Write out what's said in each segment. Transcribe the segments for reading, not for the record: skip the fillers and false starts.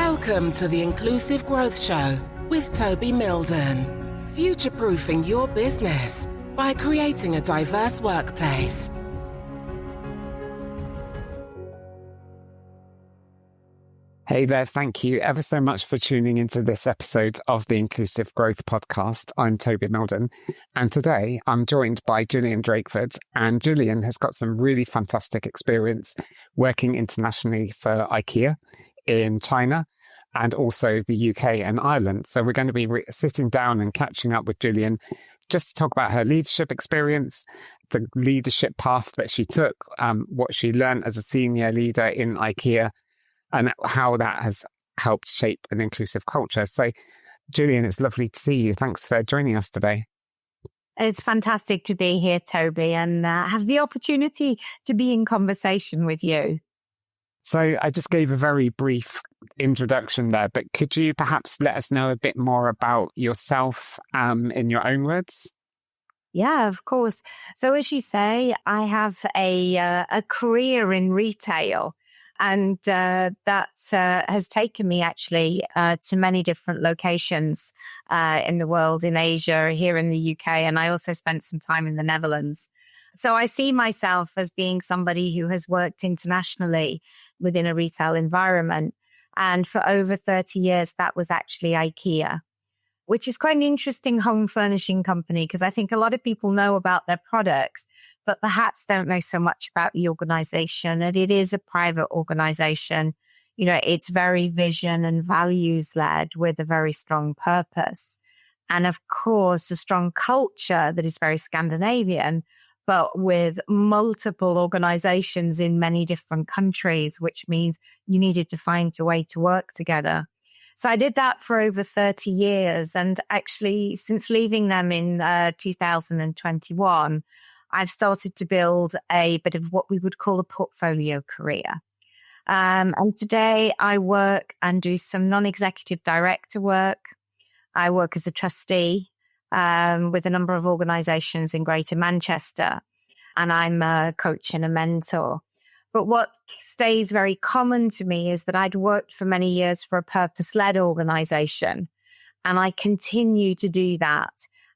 Welcome to the Inclusive Growth Show with Toby Milden. Future-proofing your business by creating a diverse workplace. Hey there, thank you ever so much for tuning into this episode of the Inclusive Growth Podcast. I'm Toby Milden, and today I'm joined by Gillian Drakeford, and Gillian has got some really fantastic experience working internationally for IKEA in China and also the UK and Ireland. So we're going to be sitting down and catching up with Gillian just to talk about her leadership experience, the leadership path that she took, what she learned as a senior leader in IKEA, and how that has helped shape an inclusive culture. So, Gillian, it's lovely to see you. Thanks for joining us today. It's fantastic to be here, Toby, and have the opportunity to be in conversation with you. So I just gave a very brief introduction there, but could you perhaps let us know a bit more about yourself in your own words? Yeah, of course. So as you say, I have a career in retail. And that has taken me actually to many different locations in the world, in Asia, here in the UK, and I also spent some time in the Netherlands. So I see myself as being somebody who has worked internationally within a retail environment. And for over 30 years, that was actually IKEA, which is quite an interesting home furnishing company because I think a lot of people know about their products, but perhaps don't know so much about the organization. And it is a private organization. You know, it's very vision and values led with a very strong purpose. And of course, a strong culture that is very Scandinavian, but with multiple organizations in many different countries, which means you needed to find a way to work together. So I did that for over 30 years. And actually, since leaving them in 2021, I've started to build a bit of what we would call a portfolio career. And today I work and do some non-executive director work. I work as a trustee with a number of organizations in Greater Manchester, and I'm a coach and a mentor. But what stays very common to me is that I'd worked for many years for a purpose-led organization, and I continue to do that.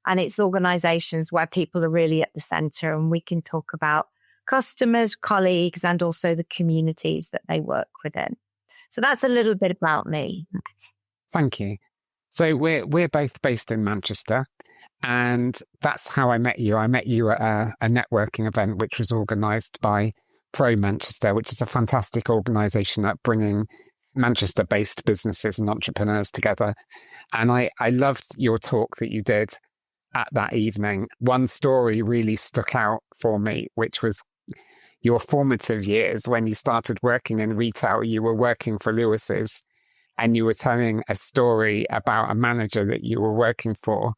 And it's organizations where people are really at the center, and we can talk about customers, colleagues, and also the communities that they work within. So that's a little bit about me. Thank you. So we're both based in Manchester, and that's how I met you. I met you at a networking event which was organised by Pro Manchester, which is a fantastic organisation at bringing Manchester-based businesses and entrepreneurs together. And I loved your talk that you did at that evening. One story really stuck out for me, which was your formative years when you started working in retail. You were working for Lewis's, and you were telling a story about a manager that you were working for,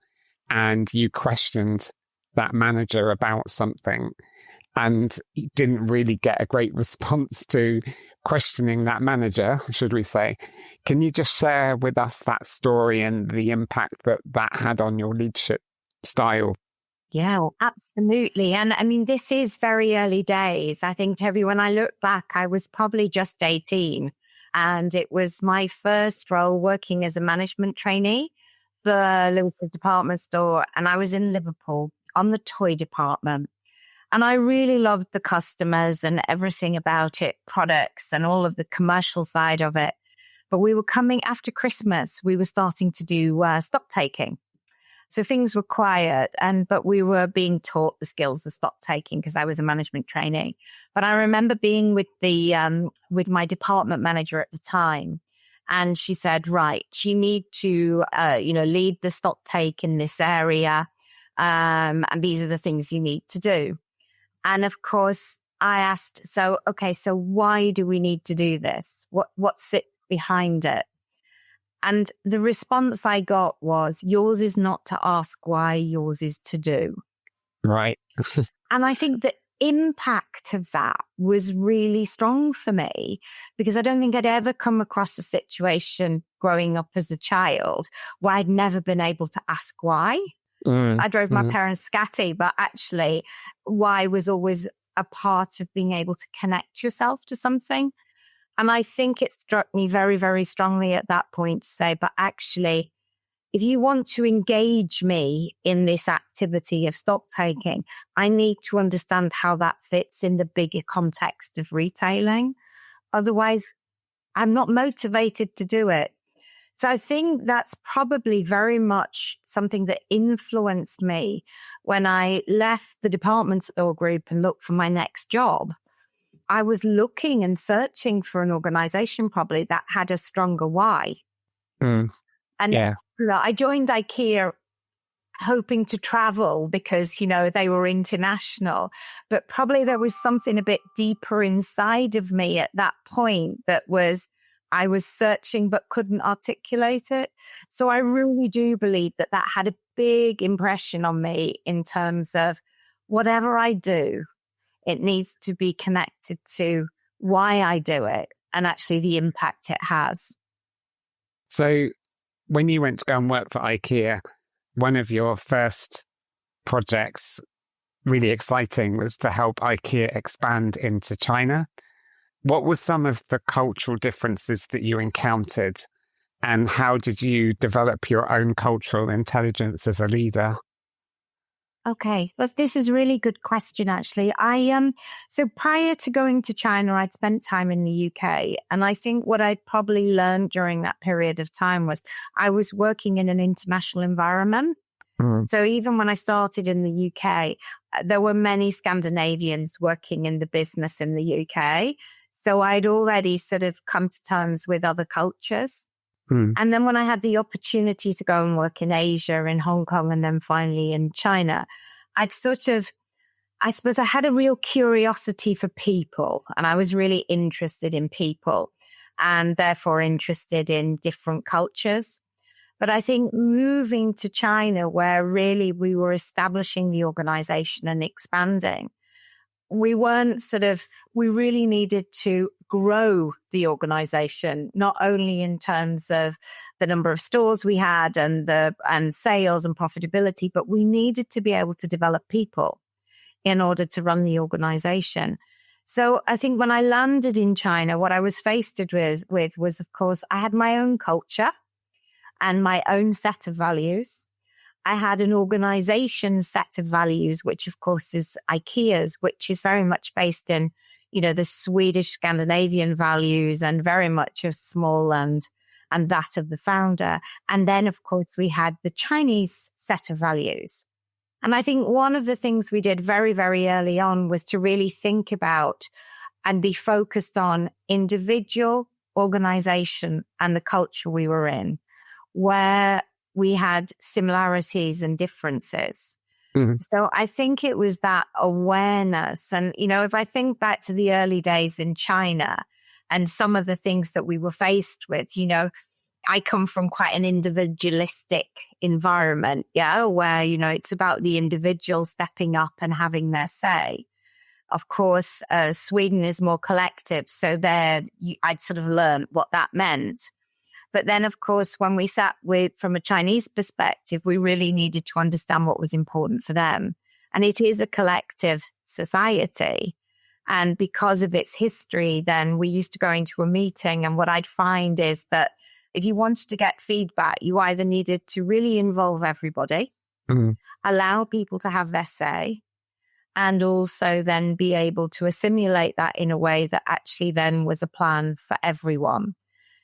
and you questioned that manager about something and didn't really get a great response to questioning that manager, should we say. Can you just share with us that story and the impact that that had on your leadership style? Yeah, well, absolutely. And I mean, this is very early days. I think, Toby, when I look back, I was probably just 18. And it was my first role working as a management trainee for Lewis's department store. And I was in Liverpool on the toy department. And I really loved the customers and everything about it, products and all of the commercial side of it. But we were coming after Christmas. We were starting to do stock taking. So things were quiet, but we were being taught the skills of stock taking because I was a management trainee. But I remember being with with my department manager at the time, and she said, "Right, you need to lead the stock take in this area, and these are the things you need to do." And of course, I asked, "So why do we need to do this? What sits behind it?" And the response I got was, yours is not to ask why, yours is to do. Right. And I think the impact of that was really strong for me because I don't think I'd ever come across a situation growing up as a child where I'd never been able to ask why. I drove my parents scatty, but actually why was always a part of being able to connect yourself to something. And I think it struck me very, very strongly at that point to say, but actually, if you want to engage me in this activity of stock taking, I need to understand how that fits in the bigger context of retailing. Otherwise, I'm not motivated to do it. So I think that's probably very much something that influenced me when I left the department store group and looked for my next job. I was looking and searching for an organization probably that had a stronger why. And Yeah. I joined IKEA hoping to travel because, they were international, but probably there was something a bit deeper inside of me at that point that I was searching but couldn't articulate it. So I really do believe that had a big impression on me in terms of whatever I do, it needs to be connected to why I do it and actually the impact it has. So when you went to go and work for IKEA, one of your first projects, really exciting, was to help IKEA expand into China. What were some of the cultural differences that you encountered, and how did you develop your own cultural intelligence as a leader? Okay, well, this is a really good question, actually. So prior to going to China, I'd spent time in the UK. And I think what I'd probably learned during that period of time was I was working in an international environment. So even when I started in the UK, there were many Scandinavians working in the business in the UK. So I'd already sort of come to terms with other cultures. And then when I had the opportunity to go and work in Asia, in Hong Kong, and then finally in China, I suppose I had a real curiosity for people, and I was really interested in people and therefore interested in different cultures. But I think moving to China, where really we were establishing the organization and expanding, we really needed to grow the organization, not only in terms of the number of stores we had and sales and profitability, but we needed to be able to develop people in order to run the organization. So I think when I landed in China, what I was faced with was, of course, I had my own culture and my own set of values. I had an organization set of values, which of course is IKEA's, which is very much based in, the Swedish Scandinavian values and very much of small and that of the founder. And then, of course, we had the Chinese set of values. And I think one of the things we did very, very early on was to really think about and be focused on individual, organization, and the culture we were in, where we had similarities and differences. So I think it was that awareness. And, if I think back to the early days in China and some of the things that we were faced with, I come from quite an individualistic environment, where, it's about the individual stepping up and having their say. Of course, Sweden is more collective. So I'd sort of learned what that meant. But then, of course, when we sat from a Chinese perspective, we really needed to understand what was important for them. And it is a collective society. And because of its history, then we used to go into a meeting. And what I'd find is that if you wanted to get feedback, you either needed to really involve everybody, allow people to have their say, and also then be able to assimilate that in a way that actually then was a plan for everyone.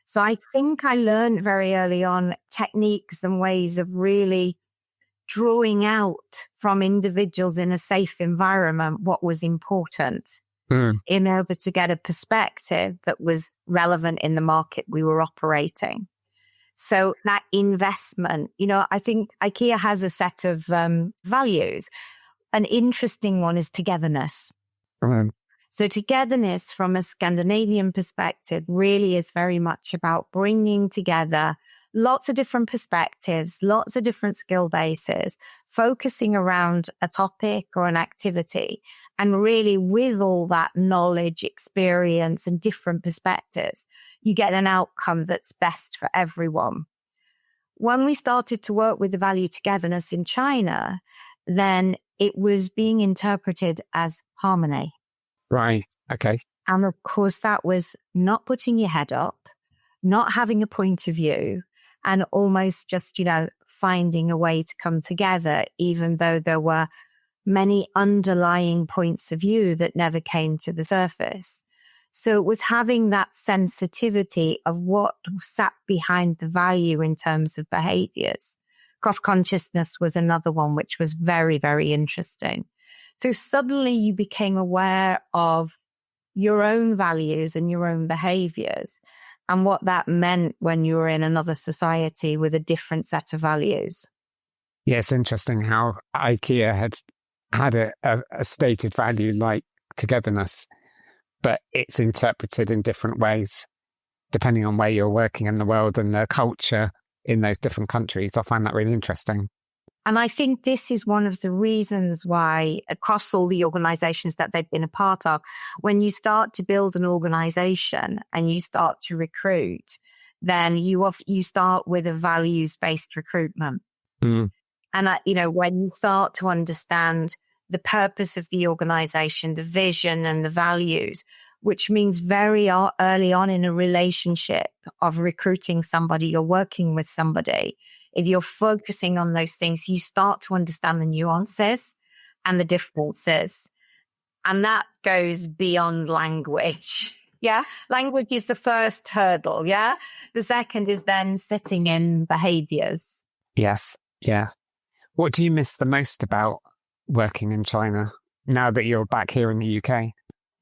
So I think I learned very early on techniques and ways of really drawing out from individuals in a safe environment what was important in order to get a perspective that was relevant in the market we were operating. So that investment, I think IKEA has a set of values. An interesting one is togetherness. So togetherness from a Scandinavian perspective really is very much about bringing together lots of different perspectives, lots of different skill bases, focusing around a topic or an activity. And really with all that knowledge, experience, and different perspectives, you get an outcome that's best for everyone. When we started to work with the value togetherness in China, then it was being interpreted as harmony. Right. Okay. And of course, that was not putting your head up, not having a point of view, and almost just, finding a way to come together, even though there were many underlying points of view that never came to the surface. So it was having that sensitivity of what sat behind the value in terms of behaviors. Cost consciousness was another one, which was very, very interesting. So suddenly you became aware of your own values and your own behaviors and what that meant when you were in another society with a different set of values. Yeah, it's interesting how IKEA had a stated value like togetherness, but it's interpreted in different ways depending on where you're working in the world and the culture in those different countries. I find that really interesting. And I think this is one of the reasons why across all the organizations that they've been a part of, when you start to build an organization and you start to recruit, then you start with a values-based recruitment. Mm. And, when you start to understand the purpose of the organization, the vision and the values, which means very early on in a relationship of recruiting somebody or working with somebody, if you're focusing on those things, you start to understand the nuances and the differences. And that goes beyond language. Yeah. Language is the first hurdle. Yeah. The second is then sitting in behaviors. Yes. Yeah. What do you miss the most about working in China now that you're back here in the UK?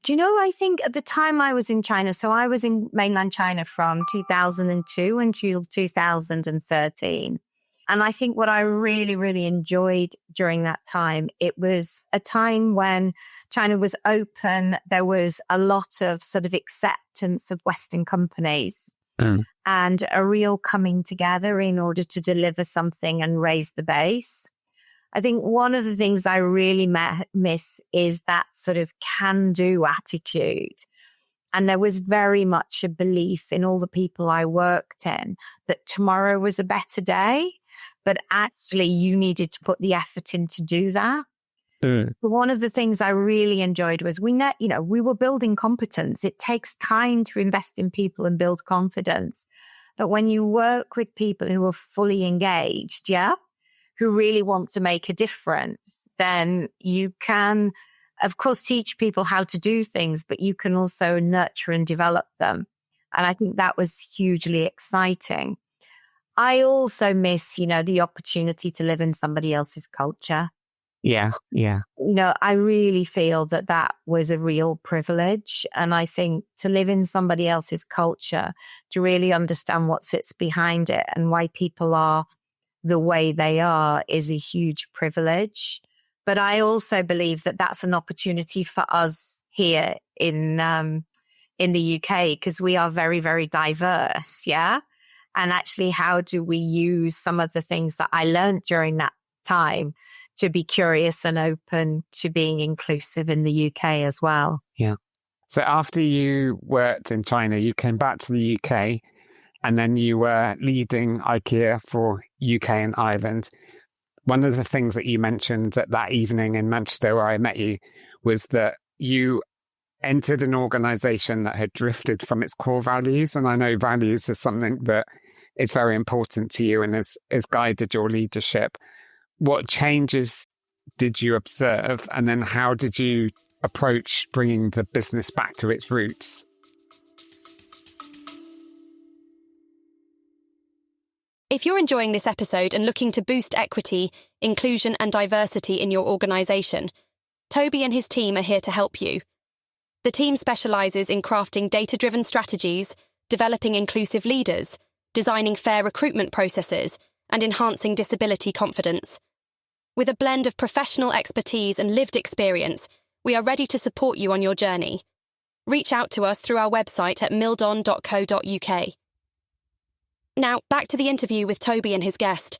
Do you know, I think at the time I was in China, so I was in mainland China from 2002 until 2013. And I think what I really, really enjoyed during that time, it was a time when China was open. There was a lot of sort of acceptance of Western companies and a real coming together in order to deliver something and raise the base. I think one of the things I really miss is that sort of can-do attitude. And there was very much a belief in all the people I worked in that tomorrow was a better day, but actually you needed to put the effort in to do that. One of the things I really enjoyed was we were building competence. It takes time to invest in people and build confidence. But when you work with people who are fully engaged, who really want to make a difference, then you can, of course, teach people how to do things, but you can also nurture and develop them. And I think that was hugely exciting. I also miss, the opportunity to live in somebody else's culture. Yeah. I really feel that was a real privilege. And I think to live in somebody else's culture, to really understand what sits behind it and why people are the way they are is a huge privilege. But I also believe that that's an opportunity for us here in the UK, because we are very, very diverse. Yeah. And actually, how do we use some of the things that I learned during that time to be curious and open to being inclusive in the UK as well? Yeah. So after you worked in China, you came back to the UK and then you were leading IKEA for UK and Ireland. One of the things that you mentioned at that evening in Manchester where I met you was that you entered an organization that had drifted from its core values. And I know values is something that is very important to you and has guided your leadership. What changes did you observe? And then how did you approach bringing the business back to its roots? If you're enjoying this episode and looking to boost equity, inclusion and diversity in your organisation, Toby and his team are here to help you. The team specialises in crafting data-driven strategies, developing inclusive leaders, designing fair recruitment processes, and enhancing disability confidence. With a blend of professional expertise and lived experience, we are ready to support you on your journey. Reach out to us through our website at mildon.co.uk. Now, back to the interview with Toby and his guest.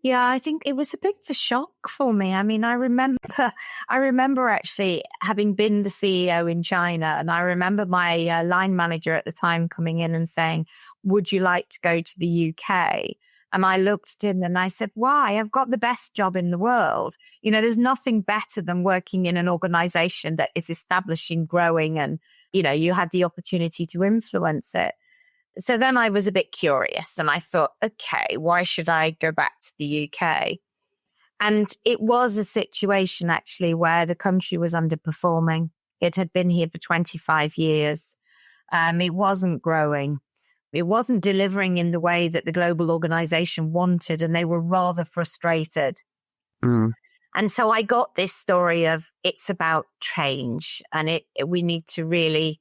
Yeah, I think it was a bit of a shock for me. I mean, I remember actually having been the CEO in China, and I remember my line manager at the time coming in and saying, "Would you like to go to the UK?" And I looked at him and I said, why? I've got the best job in the world. There's nothing better than working in an organization that is establishing, growing, and, you had the opportunity to influence it. So then I was a bit curious and I thought, okay, why should I go back to the UK? And it was a situation actually where the country was underperforming. It had been here for 25 years. It wasn't growing. It wasn't delivering in the way that the global organization wanted, and they were rather frustrated. Mm. And so I got this story of it's about change, and we need to really,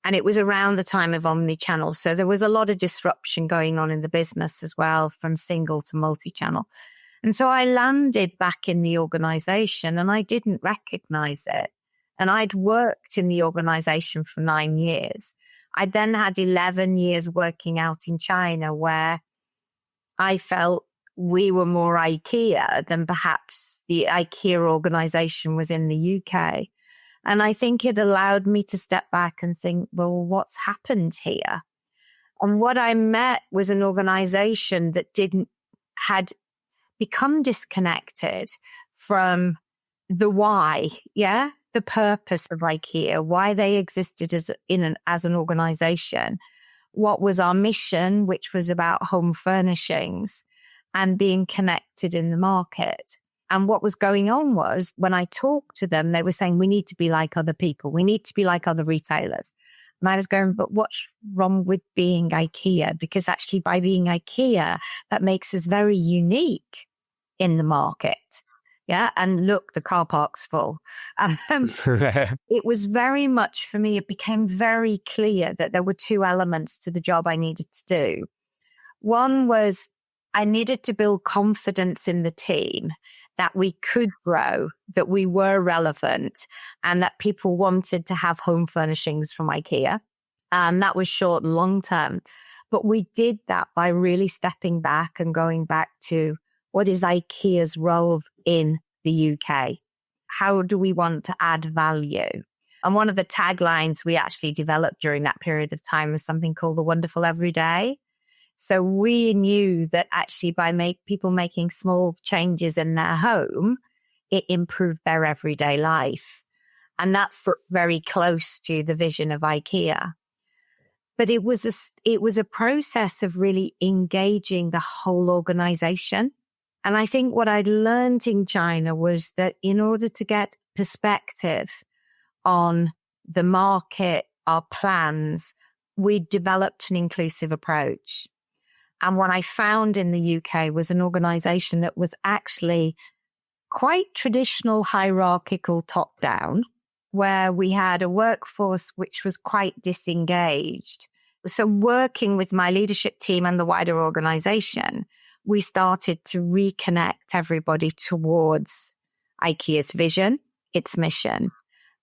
and it was around the time of omnichannel. So there was a lot of disruption going on in the business as well, from single to multi-channel. And so I landed back in the organization and I didn't recognize it. And I'd worked in the organization for 9 years. I then had 11 years working out in China, where I felt we were more IKEA than perhaps the IKEA organization was in the UK. And I think it allowed me to step back and think, well, what's happened here? And what I met was an organization that had become disconnected from the why, the purpose of IKEA, why they existed as an organization. What was our mission, which was about home furnishings and being connected in the market. And what was going on was, when I talked to them, they were saying, we need to be like other people. We need to be like other retailers. And I was going, but what's wrong with being IKEA? Because actually by being IKEA, that makes us very unique in the market. Yeah. And look, the car park's full. It was very much for me, it became very clear that there were two elements to the job I needed to do. One was I needed to build confidence in the team that we could grow, that we were relevant, and that people wanted to have home furnishings from IKEA. And that was short and long term. But we did that by really stepping back and going back to, what is IKEA's role in the UK? How do we want to add value? And one of the taglines we actually developed during that period of time was something called the wonderful everyday. So we knew that actually by people making small changes in their home, it improved their everyday life. And that's very close to the vision of IKEA. But it was a process of really engaging the whole organization. And I think what I'd learned in China was that in order to get perspective on the market, our plans, we developed an inclusive approach. And what I found in the UK was an organization that was actually quite traditional, hierarchical, top down, where we had a workforce which was quite disengaged. So working with my leadership team and the wider organization, we started to reconnect everybody towards IKEA's vision, its mission,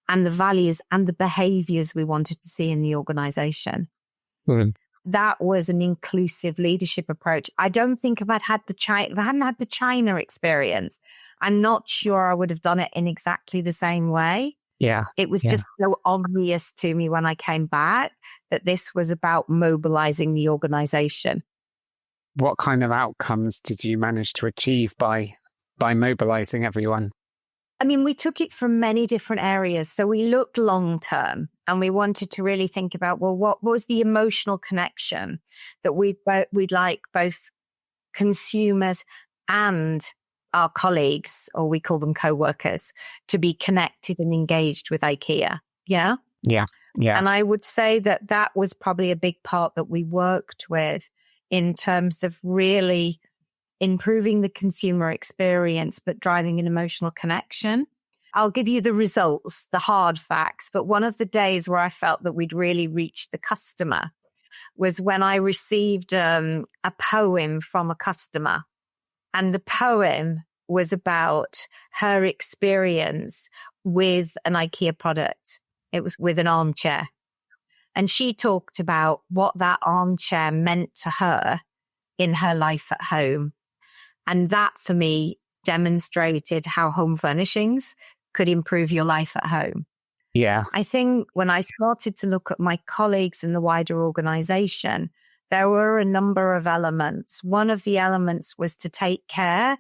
and the values and the behaviors we wanted to see in the organization. Mm. That was an inclusive leadership approach. I don't think if I hadn't had the China experience, I'm not sure I would have done it in exactly the same way. Yeah. It was just so obvious to me when I came back that this was about mobilizing the organization. What kind of outcomes did you manage to achieve by mobilizing everyone? I mean, we took it from many different areas. So we looked long term and we wanted to really think about, well, what was the emotional connection that we'd like both consumers and our colleagues, or we call them co-workers, to be connected and engaged with IKEA. Yeah. Yeah. Yeah. And I would say that that was probably a big part that we worked with in terms of really improving the consumer experience, but driving an emotional connection. I'll give you the results, the hard facts, but one of the days where I felt that we'd really reached the customer was when I received a poem from a customer. And the poem was about her experience with an IKEA product. It was with an armchair. And she talked about what that armchair meant to her in her life at home. And that, for me, demonstrated how home furnishings could improve your life at home. Yeah. I think when I started to look at my colleagues in the wider organization, there were a number of elements. One of the elements was to take care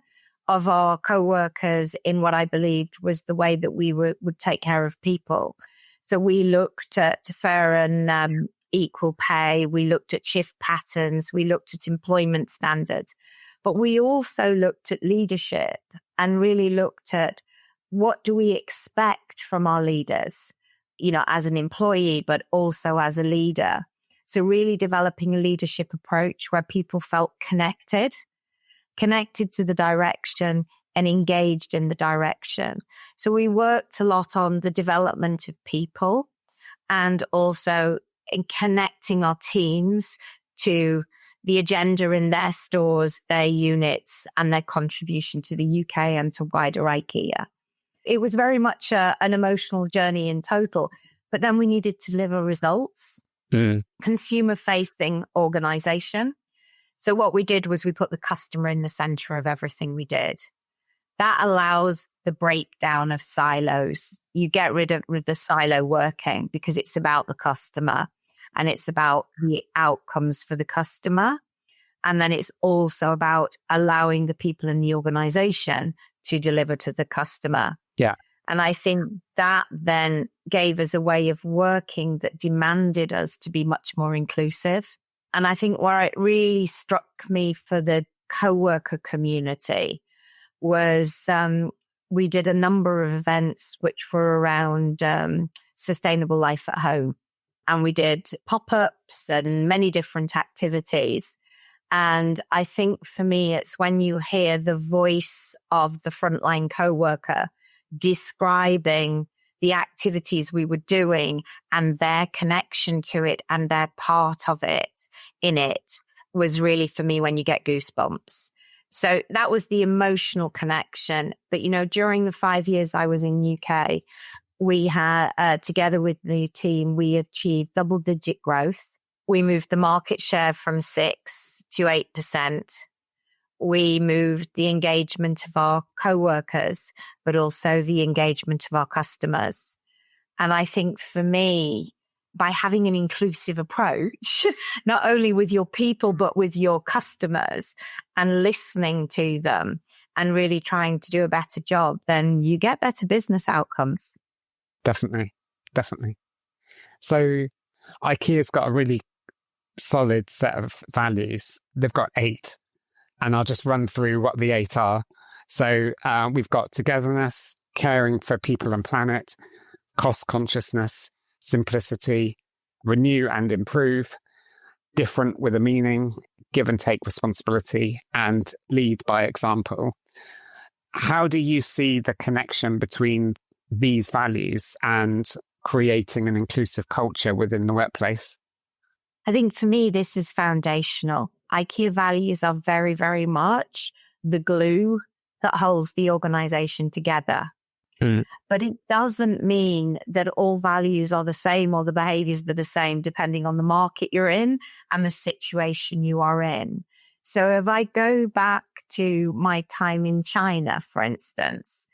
of our co-workers in what I believed was the way that we would take care of people. So we looked at fair and equal pay. We looked at shift patterns. We looked at employment standards. But we also looked at leadership and really looked at what do we expect from our leaders, as an employee, but also as a leader. So really developing a leadership approach where people felt connected to the direction and engaged in the direction. So we worked a lot on the development of people and also in connecting our teams to the agenda in their stores, their units, and their contribution to the UK and to wider IKEA. It was very much an emotional journey in total, but then we needed to deliver results. Consumer-facing organization. So what we did was we put the customer in the center of everything we did. That allows the breakdown of silos. You get rid of the silo working because it's about the customer and it's about the outcomes for the customer. And then it's also about allowing the people in the organization to deliver to the customer. Yeah. And I think that then gave us a way of working that demanded us to be much more inclusive. And I think where it really struck me for the co-worker community was we did a number of events which were around sustainable life at home. And we did pop-ups and many different activities. And I think for me, it's when you hear the voice of the frontline co-worker describing the activities we were doing and their connection to it and their part of it in it was really for me when you get goosebumps. So that was the emotional connection. But, during the 5 years I was in UK, we had, together with the team, we achieved double-digit growth. We moved the market share from 6 to 8%. We moved the engagement of our co-workers, but also the engagement of our customers. And I think for me, by having an inclusive approach, not only with your people, but with your customers and listening to them and really trying to do a better job, then you get better business outcomes. Definitely. So IKEA's got a really solid set of values. They've got 8. And I'll just run through what the 8 are. So we've got togetherness, caring for people and planet, cost consciousness, simplicity, renew and improve, different with a meaning, give and take responsibility, and lead by example. How do you see the connection between these values and creating an inclusive culture within the workplace? I think for me, this is foundational. IKEA values are very, very much the glue that holds the organization together. But it doesn't mean that all values are the same or the behaviors that are the same depending on the market you're in and the situation you are in. So if I go back to my time in China, for instance,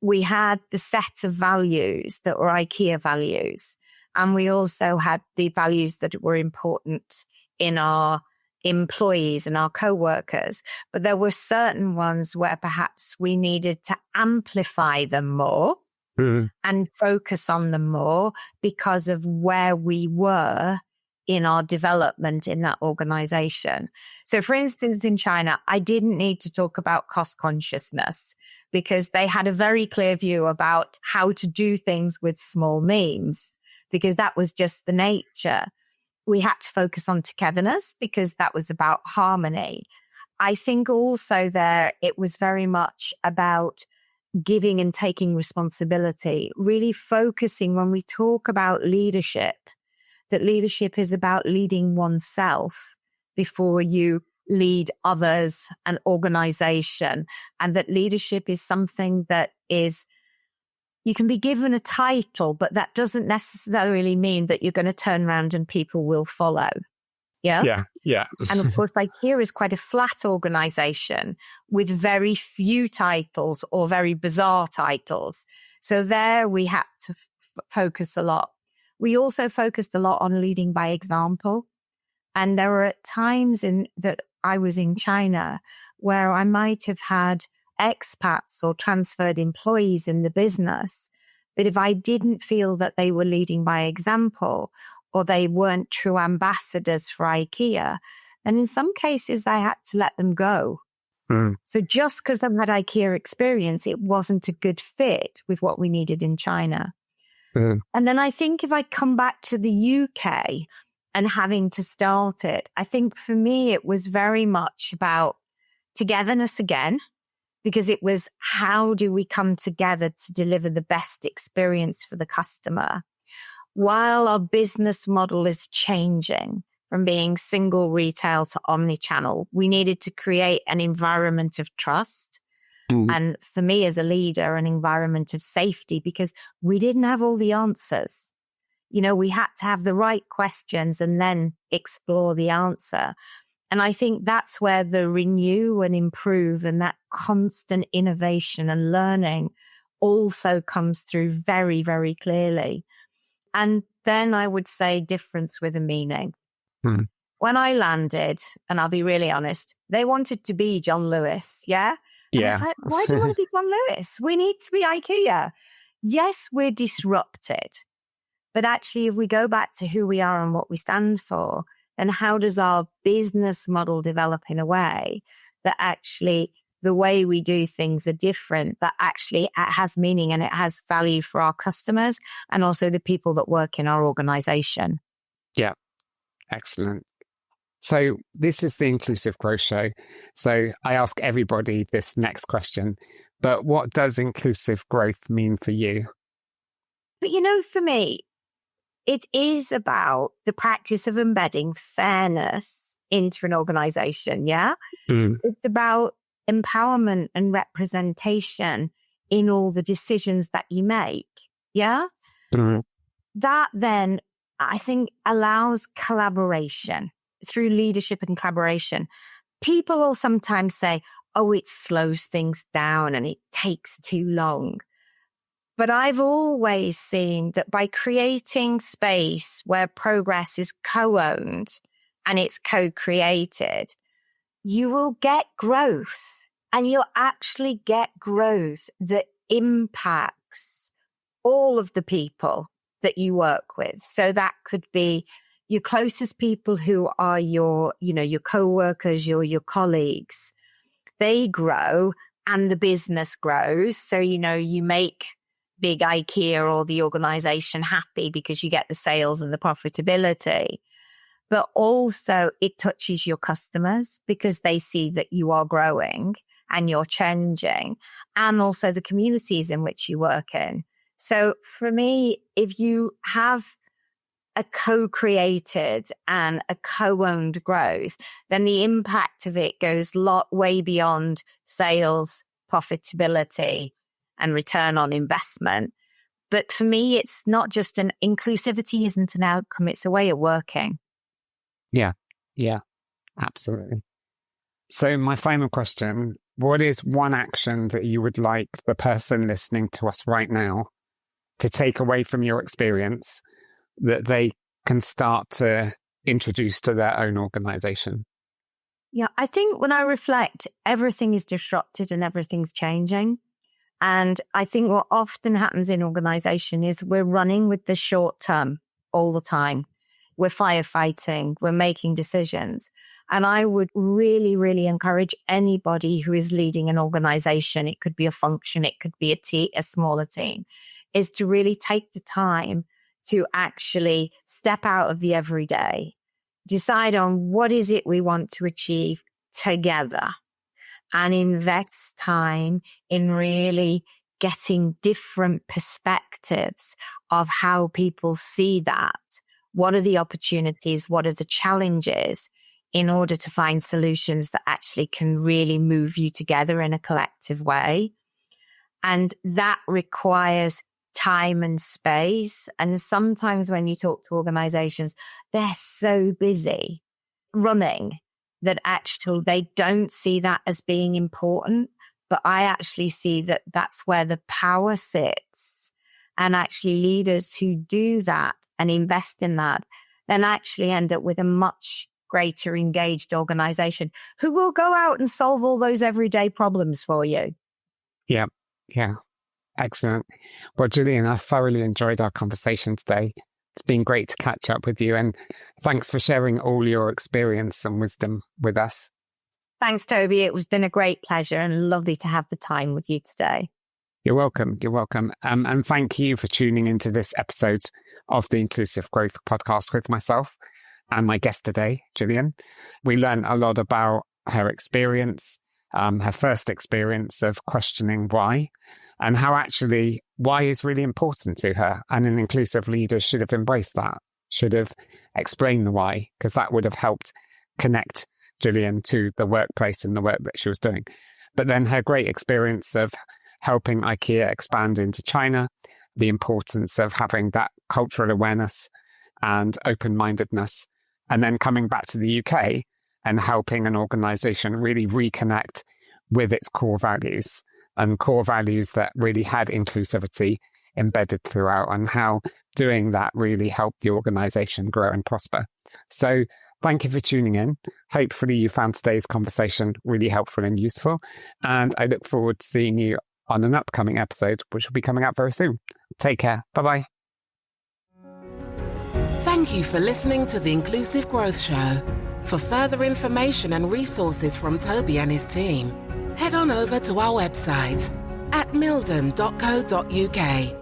we had the set of values that were IKEA values. And we also had the values that were important in our employees and our co-workers. But there were certain ones where perhaps we needed to amplify them more and focus on them more because of where we were in our development in that organization. So for instance, in China, I didn't need to talk about cost consciousness because they had a very clear view about how to do things with small means, because that was just the nature. We had to focus on togetherness because that was about harmony. I think also there, it was very much about giving and taking responsibility, really focusing when we talk about leadership, that leadership is about leading oneself before you lead others, an organization, and that leadership is something that is, you can be given a title, but that doesn't necessarily mean that you're going to turn around and people will follow. Yeah. And of course, IKEA is quite a flat organization with very few titles or very bizarre titles. So there we had to focus a lot. We also focused a lot on leading by example. And there were times that I was in China where I might have had expats or transferred employees in the business. But if I didn't feel that they were leading by example or they weren't true ambassadors for IKEA, then in some cases I had to let them go. So just because they had IKEA experience, it wasn't a good fit with what we needed in China. And then I think if I come back to the UK and having to start it, I think for me, it was very much about togetherness again, because it was how do we come together to deliver the best experience for the customer while our business model is changing from being single retail to omni-channel. We needed to create an environment of trust. And for me as a leader, an environment of safety, because we didn't have all the answers. You know, we had to have the right questions and then explore the answer. And I think that's where the renew and improve and that constant innovation and learning also comes through very, very clearly. And then I would say difference with a meaning. When I landed, and I'll be really honest, they wanted to be John Lewis. Yeah. And I was like, why do you want to be John Lewis? We need to be IKEA. Yes, we're disrupted. But actually, if we go back to who we are and what we stand for, then how does our business model develop in a way that actually the way we do things are different, but actually it has meaning and it has value for our customers and also the people that work in our organization? Yeah. Excellent. So this is the Inclusive Growth Show. So I ask everybody this next question, but what does inclusive growth mean for you? But you know, for me, it is about the practice of embedding fairness into an organization. Yeah. It's about empowerment and representation in all the decisions that you make. Yeah. That then I think allows collaboration through leadership and collaboration. People will sometimes say, oh, it slows things down and it takes too long. But I've always seen that by creating space where progress is co-owned and it's co-created, you will get growth, and you'll actually get growth that impacts all of the people that you work with. So that could be your closest people who are your co-workers, your colleagues. They grow and the business grows. So, you make big IKEA or the organization happy because you get the sales and the profitability. But also it touches your customers because they see that you are growing and you're changing, and also the communities in which you work in. So for me, if you have a co-created and a co-owned growth, then the impact of it goes way beyond sales, profitability, and return on investment. But for me, it's not just inclusivity isn't an outcome, it's a way of working. Yeah, absolutely. So my final question, what is one action that you would like the person listening to us right now to take away from your experience that they can start to introduce to their own organization? Yeah, I think when I reflect, everything is disrupted and everything's changing. And I think what often happens in organization is we're running with the short term all the time. We're firefighting, we're making decisions. And I would really, really encourage anybody who is leading an organization, it could be a function, it could be a smaller team, is to really take the time to actually step out of the everyday, decide on what is it we want to achieve together, and invest time in really getting different perspectives of how people see that. What are the opportunities? What are the challenges, in order to find solutions that actually can really move you together in a collective way? And that requires time and space. And sometimes when you talk to organizations, they're so busy running that actually they don't see that as being important. But I actually see that that's where the power sits. And actually leaders who do that and invest in that then actually end up with a much greater engaged organization who will go out and solve all those everyday problems for you. Yeah. Excellent. Well, Gillian, I thoroughly enjoyed our conversation today. It's been great to catch up with you, and thanks for sharing all your experience and wisdom with us. Thanks, Toby. It was been a great pleasure and lovely to have the time with you today. You're welcome. And thank you for tuning into this episode of the Inclusive Growth Podcast with myself and my guest today, Gillian. We learned a lot about her experience, her first experience of questioning why, and how actually why is really important to her. And an inclusive leader should have embraced that, should have explained the why, because that would have helped connect Gillian to the workplace and the work that she was doing. But then her great experience of helping IKEA expand into China, the importance of having that cultural awareness and open-mindedness, and then coming back to the UK and helping an organization really reconnect with its core values, and core values that really had inclusivity embedded throughout, and how doing that really helped the organization grow and prosper. So thank you for tuning in. Hopefully you found today's conversation really helpful and useful. And I look forward to seeing you on an upcoming episode, which will be coming out very soon. Take care. Bye-bye. Thank you for listening to the Inclusive Growth Show. For further information and resources from Toby and his team, head on over to our website at milden.co.uk